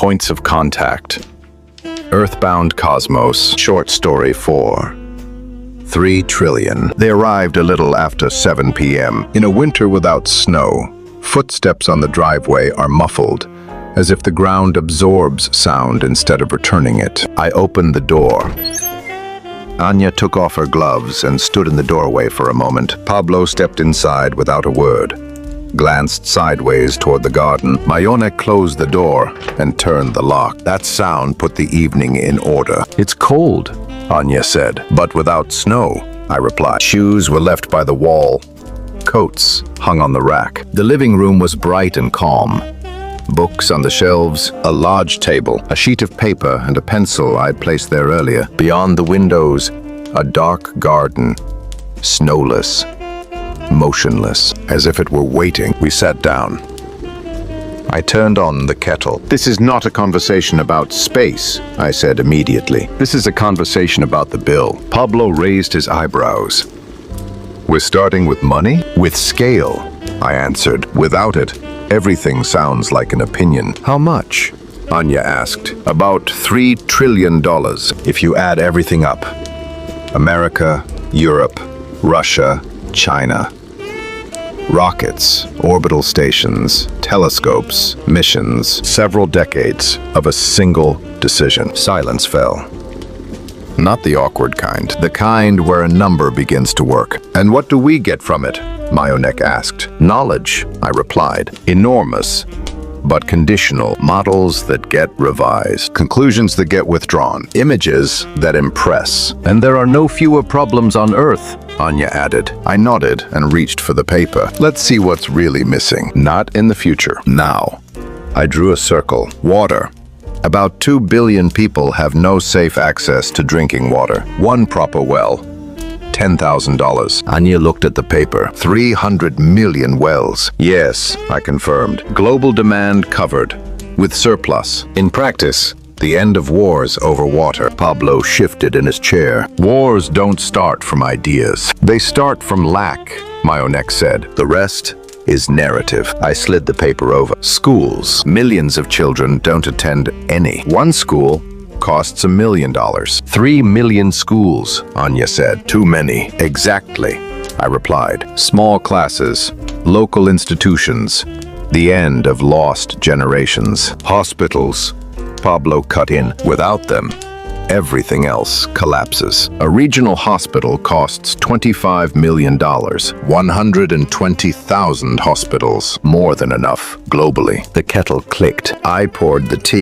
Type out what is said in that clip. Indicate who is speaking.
Speaker 1: Points of contact. Earthbound Cosmos. Short story 4. 3 trillion. They arrived a little after 7 p.m. in a winter without snow. Footsteps on the driveway are muffled, as if the ground absorbs sound instead of returning it. I opened the door. Anya took off her gloves and stood in the doorway for a moment. Pablo stepped inside without a word, glanced sideways toward the garden. Mayone closed the door and turned the lock. That sound put the evening in order. "It's cold," Anya said. "But without snow," I replied. Shoes were left by the wall. Coats hung on the rack. The living room was bright and calm. Books on the shelves, a large table, a sheet of paper and a pencil I'd placed there earlier. Beyond the windows, a dark garden, snowless, motionless, as if it were waiting. We sat down. I turned on the kettle. "This is not a conversation about space," I said immediately. "This is a conversation about the bill." Pablo raised his eyebrows. "We're starting with money?" "With scale," I answered. "Without it, everything sounds like an opinion." "How much?" Anya asked. "About $3 trillion, if you add everything up. America, Europe, Russia, China. Rockets, orbital stations, telescopes, missions, several decades of a single decision." Silence fell. Not the awkward kind, the kind where a number begins to work. "And what do we get from it?" Mayone asked. "Knowledge," I replied. "Enormous, but conditional. Models that get revised. Conclusions that get withdrawn. Images that impress. And there are no fewer problems on Earth," Anya added. I nodded and reached for the paper. "Let's see what's really missing. Not in the future. Now." I drew a circle. Water. About 2 billion people have no safe access to drinking water. One proper well, $10,000. Anya looked at the paper. 300 million wells. "Yes," I confirmed. "Global demand covered, with surplus. In practice, the end of wars over water." Pablo shifted in his chair. "Wars don't start from ideas. They start from lack," Mayone said. "The rest is narrative." I slid the paper over. "Schools. Millions of children don't attend any. One school costs $1 million. 3 million schools," Anya said. "Too many." "Exactly," I replied. "Small classes, local institutions, the end of lost generations. Hospitals," Pablo cut in. "Without them, everything else collapses. A regional hospital costs $25 million. 120,000 hospitals. More than enough globally." The kettle clicked. I poured the tea.